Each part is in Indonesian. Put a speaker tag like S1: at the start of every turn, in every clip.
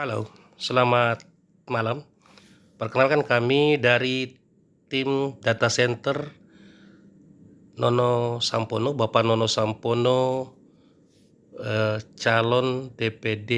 S1: Halo, selamat malam. Perkenalkan kami dari tim data center Nono Sampono, Bapak Nono Sampono, calon DPD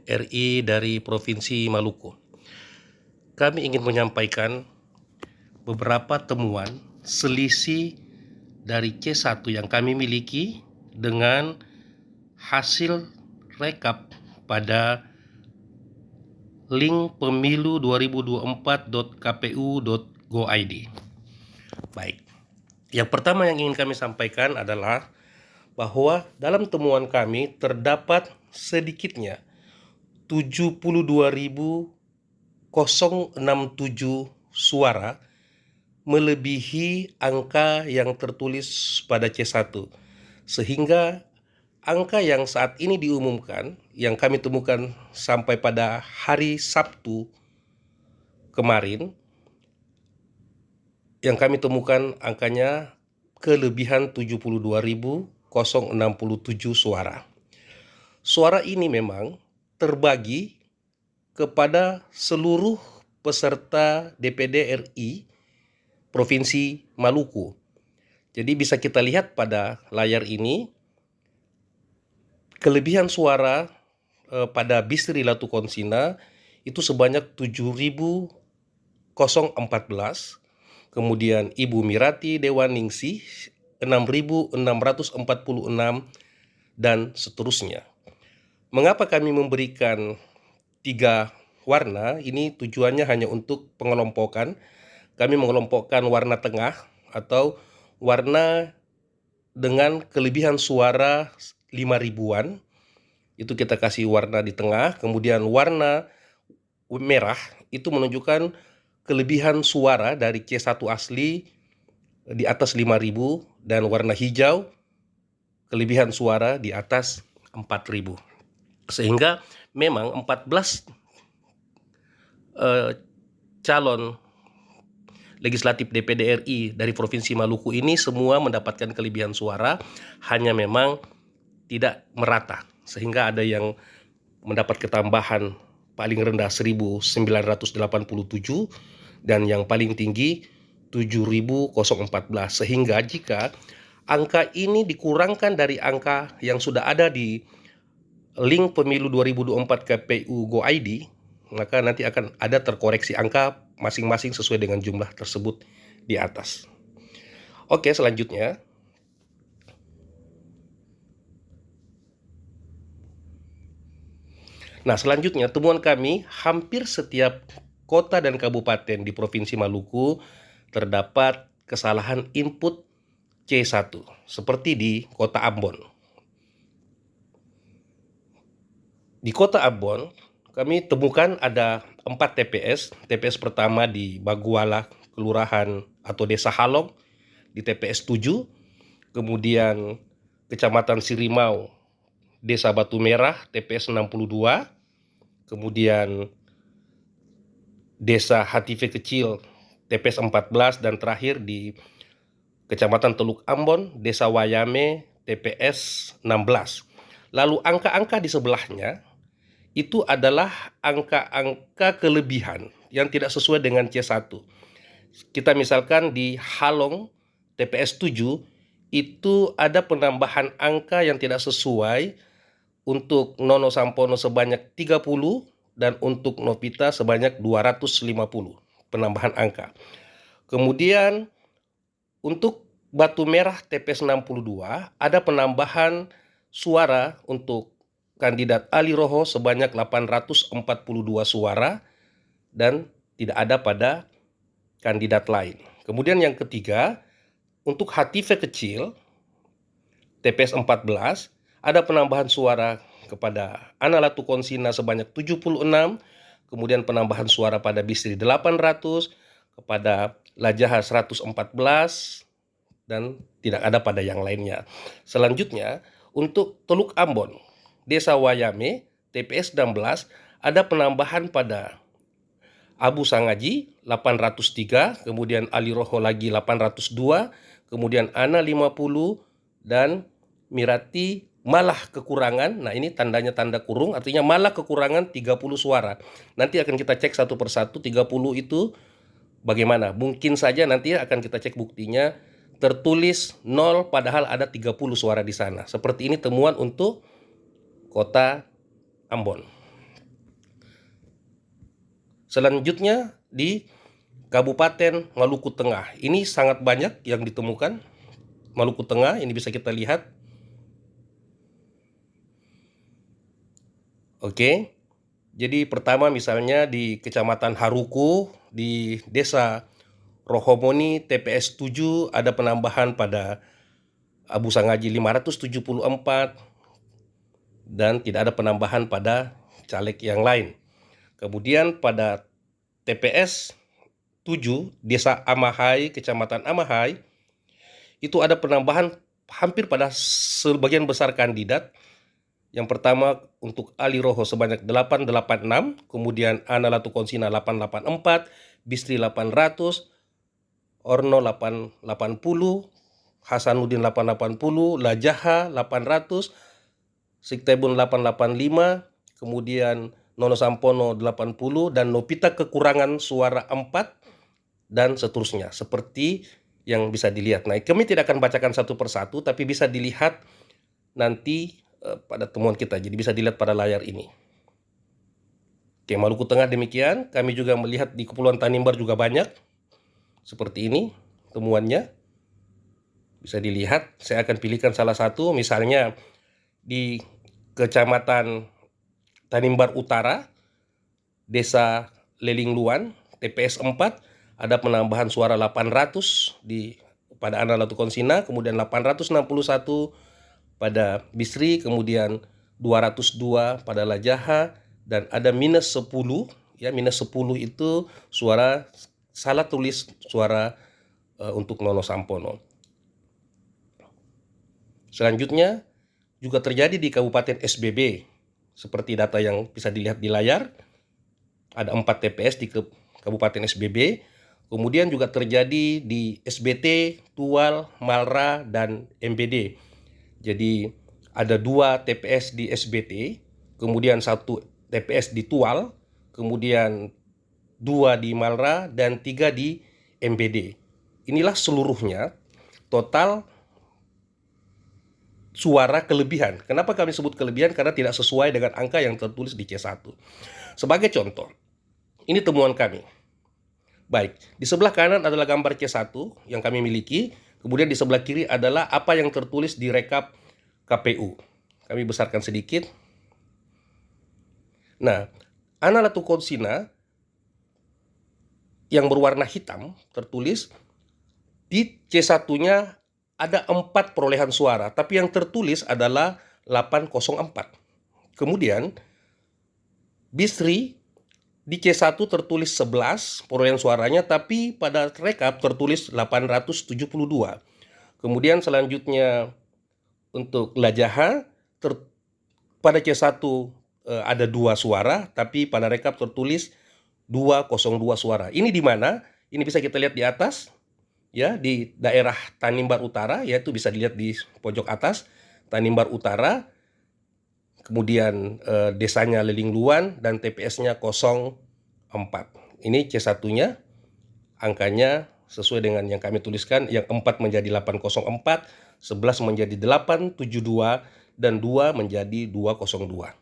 S1: RI dari Provinsi Maluku. Kami ingin menyampaikan beberapa temuan selisih dari C1 yang kami miliki dengan hasil rekap pada link pemilu2024.kpu.go.id. Baik, yang pertama yang ingin kami sampaikan adalah bahwa dalam temuan kami terdapat sedikitnya 72.067 suara melebihi angka yang tertulis pada C1, sehingga angka yang saat ini diumumkan, yang kami temukan sampai pada hari Sabtu kemarin, yang kami temukan angkanya kelebihan 72.067 suara. Suara ini memang terbagi kepada seluruh peserta DPD RI Provinsi Maluku. Jadi bisa kita lihat pada layar ini, kelebihan suara pada Bisri Latukonsina itu sebanyak 7.014, kemudian Ibu Mirati Dewaningsih 6.646, dan seterusnya. Mengapa kami memberikan 3 warna? Ini tujuannya hanya untuk pengelompokan. Kami mengelompokkan warna tengah atau warna dengan kelebihan suara 5.000-an, itu kita kasih warna di tengah. Kemudian warna merah itu menunjukkan kelebihan suara dari C1 asli di atas 5.000, dan warna hijau kelebihan suara di atas 4.000. Sehingga memang 14 calon legislatif DPD RI dari Provinsi Maluku ini semua mendapatkan kelebihan suara, hanya memang tidak merata, sehingga ada yang mendapat ketambahan paling rendah 1.987 dan yang paling tinggi 7.014. Sehingga jika angka ini dikurangkan dari angka yang sudah ada di link pemilu 2024 KPU.go.id, maka nanti akan ada terkoreksi angka masing-masing sesuai dengan jumlah tersebut di atas. Oke, selanjutnya. Nah, selanjutnya temuan kami, hampir setiap kota dan kabupaten di Provinsi Maluku terdapat kesalahan input C1, seperti di Kota Ambon. Di Kota Ambon, kami temukan ada 4 TPS. TPS pertama di Baguala, Kelurahan atau Desa Halong, di TPS 7. Kemudian Kecamatan Sirimau, Desa Batu Merah, TPS 62. Kemudian Desa Hatife Kecil, TPS 14. Dan terakhir di Kecamatan Teluk Ambon, Desa Wayame, TPS 16. Lalu angka-angka di sebelahnya itu adalah angka-angka kelebihan yang tidak sesuai dengan C1. Kita misalkan di Halong TPS 7 itu ada penambahan angka yang tidak sesuai, untuk Nono Sampono sebanyak 30 dan untuk Novita sebanyak 250 penambahan angka. Kemudian untuk Batu Merah TPS 62 ada penambahan suara untuk kandidat Ali Roho sebanyak 842 suara dan tidak ada pada kandidat lain. Kemudian yang ketiga, untuk Hatife Kecil TPS 14 ada penambahan suara kepada Ana Latukonsina sebanyak 76, kemudian penambahan suara pada Bisri 800, kepada Lajaha 114, dan tidak ada pada yang lainnya. Selanjutnya, untuk Teluk Ambon, Desa Wayame, TPS 16, ada penambahan pada Abu Sangaji 803, kemudian Ali Roho lagi 802, kemudian Ana 50, dan Mirati malah kekurangan, nah ini tandanya tanda kurung, artinya malah kekurangan 30 suara. Nanti akan kita cek satu persatu 30 itu bagaimana. Mungkin saja nanti akan kita cek buktinya tertulis 0 padahal ada 30 suara di sana. Seperti ini temuan untuk Kota Ambon. Selanjutnya di Kabupaten Maluku Tengah. Ini sangat banyak yang ditemukan. Maluku Tengah ini bisa kita lihat. Oke. Jadi pertama misalnya di Kecamatan Haruku di Desa Rohomoni TPS 7 ada penambahan pada Abu Sangaji 574 dan tidak ada penambahan pada caleg yang lain. Kemudian pada TPS 7 Desa Amahai, Kecamatan Amahai, itu ada penambahan hampir pada sebagian besar kandidat. Yang pertama untuk Ali Roho sebanyak 886, kemudian Ana Latukonsina 884, Bisri 800, Orno 880, Hasanuddin 880, Lajaha 800, Siktebun 885, kemudian Nono Sampono 80, dan Nopita kekurangan suara 4, dan seterusnya. Seperti yang bisa dilihat. Nah, kami tidak akan bacakan satu persatu, tapi bisa dilihat nanti pada temuan kita. Jadi bisa dilihat pada layar ini. Oke, Maluku Tengah demikian. Kami juga melihat di Kepulauan Tanimbar juga banyak. Seperti ini temuannya. Bisa dilihat. Saya akan pilihkan salah satu. Misalnya di Kecamatan Tanimbar Utara, Desa Lelingluan, TPS 4, ada penambahan suara 800 pada Ana Latukonsina, kemudian 861 pada Bisri, kemudian 202 pada Lajaha, dan ada minus 10, ya minus 10 itu suara salah tulis suara untuk Nono Sampono. Selanjutnya juga terjadi di Kabupaten SBB, seperti data yang bisa dilihat di layar, ada 4 TPS di Kabupaten SBB, kemudian juga terjadi di SBT, Tual, Malra, dan MBD. Jadi ada 2 TPS di SBT, kemudian 1 TPS di Tual, kemudian 2 di Malra, dan 3 di MBD. Inilah seluruhnya total suara kelebihan. Kenapa kami sebut kelebihan? Karena tidak sesuai dengan angka yang tertulis di C1. Sebagai contoh, ini temuan kami. Baik, di sebelah kanan adalah gambar C1 yang kami miliki. Kemudian di sebelah kiri adalah apa yang tertulis di rekap KPU. Kami besarkan sedikit. Nah, Ana Latukonsina yang berwarna hitam tertulis di C1-nya ada 4 perolehan suara, tapi yang tertulis adalah 804. Kemudian Bisri di C1 tertulis 11 perolehan suaranya, tapi pada rekap tertulis 872. Kemudian selanjutnya untuk Lajaha pada C1 ada 2 suara, tapi pada rekap tertulis 202 suara. Ini di mana? Ini bisa kita lihat di atas, ya, di daerah Tanimbar Utara, yaitu bisa dilihat di pojok atas, Tanimbar Utara. Kemudian desanya Lelingluan dan TPS-nya 04. Ini C1-nya, angkanya sesuai dengan yang kami tuliskan, yang 4 menjadi 804, 11 menjadi 872, dan 2 menjadi 202.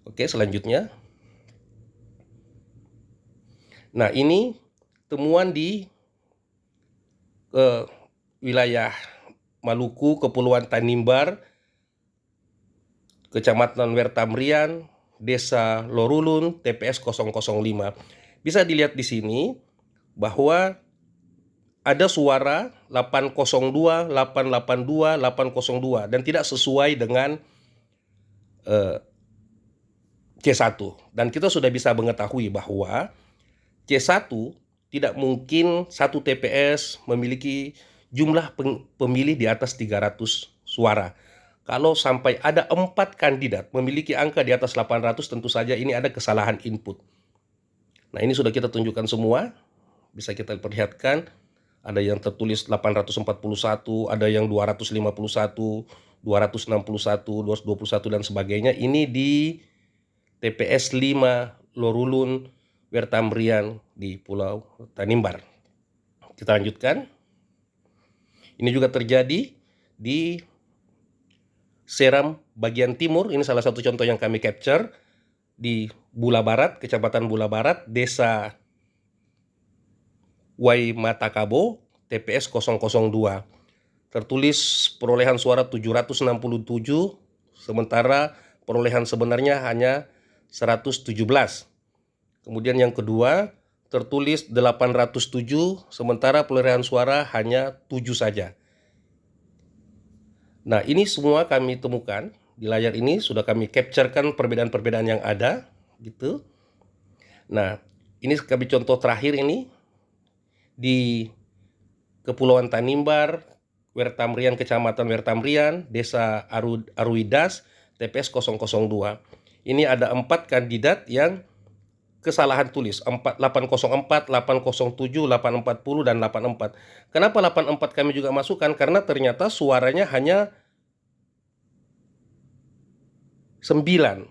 S1: Oke, selanjutnya. Nah, ini temuan di wilayah Maluku, Kepulauan Tanimbar, Kecamatan Wertamrian, Desa Lorulun, TPS 005. Bisa dilihat di sini bahwa ada suara 802, 882, 802 dan tidak sesuai dengan C1. Dan kita sudah bisa mengetahui bahwa C1 tidak mungkin satu TPS memiliki jumlah pemilih di atas 300 suara. Kalau sampai ada 4 kandidat memiliki angka di atas 800, tentu saja ini ada kesalahan input. Nah, ini sudah kita tunjukkan semua. Bisa kita perlihatkan. Ada yang tertulis 841, ada yang 251, 261, 221 dan sebagainya. Ini di TPS 5 Lorulun, Wertambrian di Pulau Tanimbar. Kita lanjutkan. Ini juga terjadi di Seram bagian timur. Ini salah satu contoh yang kami capture di Bula Barat, Kecamatan Bula Barat, Desa Waimatakabo, TPS 002. Tertulis perolehan suara 767, sementara perolehan sebenarnya hanya 117. Kemudian yang kedua, tertulis 807, sementara perolehan suara hanya 7 saja. Nah, ini semua kami temukan di layar ini, sudah kami capturekan perbedaan-perbedaan yang ada, gitu. Nah, ini kami contoh terakhir ini di Kepulauan Tanimbar, Wertambrian, Kecamatan Wertambrian, Desa Aruidas, TPS 002. Ini ada 4 kandidat yang kesalahan tulis, 804, 807, 840, dan 84. Kenapa 84 kami juga masukkan? Karena ternyata suaranya hanya 9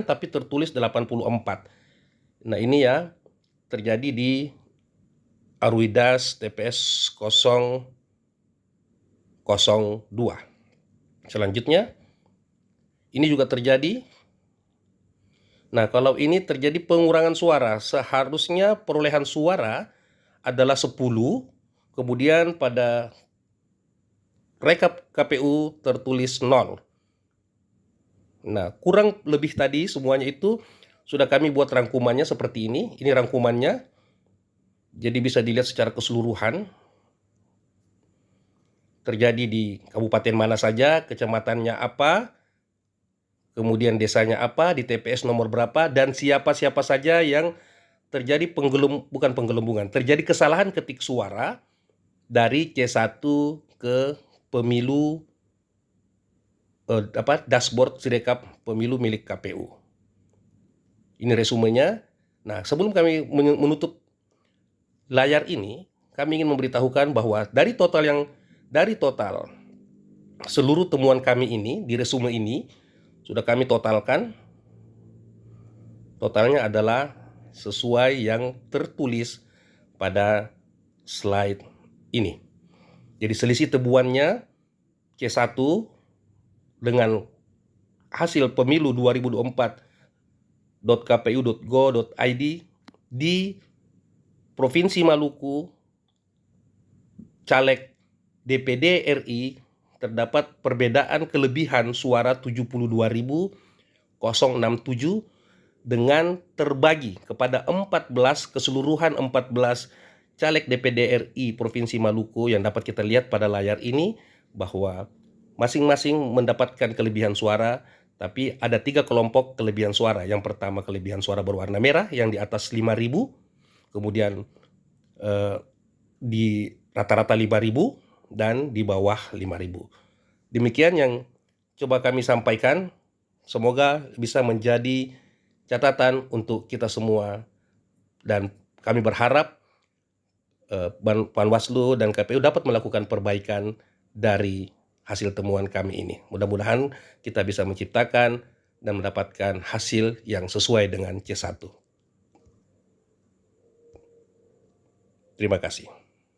S1: tapi tertulis 84. Nah, ini ya terjadi di Aruidas, TPS 002. Selanjutnya, ini juga terjadi. Nah, kalau ini terjadi pengurangan suara, seharusnya perolehan suara adalah 10, kemudian pada rekap KPU tertulis 0. Nah, kurang lebih tadi semuanya itu sudah kami buat rangkumannya seperti ini. Ini rangkumannya, jadi bisa dilihat secara keseluruhan. Terjadi di kabupaten mana saja, kecamatannya apa, kemudian desanya apa, di TPS nomor berapa, dan siapa-siapa saja yang terjadi terjadi kesalahan ketik suara dari C1 ke pemilu dashboard Sirekap pemilu milik KPU. Ini resumenya. Nah, sebelum kami menutup layar ini, kami ingin memberitahukan bahwa dari total seluruh temuan kami ini di resume ini sudah kami totalkan. Totalnya adalah sesuai yang tertulis pada slide ini. Jadi selisih temuannya C1 dengan hasil pemilu 2024.kpu.go.id di Provinsi Maluku, caleg DPD RI terdapat perbedaan kelebihan suara 72.067 dengan terbagi kepada 14 keseluruhan 14 caleg DPD RI Provinsi Maluku yang dapat kita lihat pada layar ini, bahwa masing-masing mendapatkan kelebihan suara, tapi ada 3 kelompok kelebihan suara. Yang pertama, kelebihan suara berwarna merah yang di atas 5.000, kemudian di rata-rata 5.000 dan di bawah 5.000. Demikian yang coba kami sampaikan. Semoga bisa menjadi catatan untuk kita semua, dan kami berharap Panwaslu dan KPU dapat melakukan perbaikan dari hasil temuan kami ini. Mudah-mudahan kita bisa menciptakan dan mendapatkan hasil yang sesuai dengan C1. Terima kasih.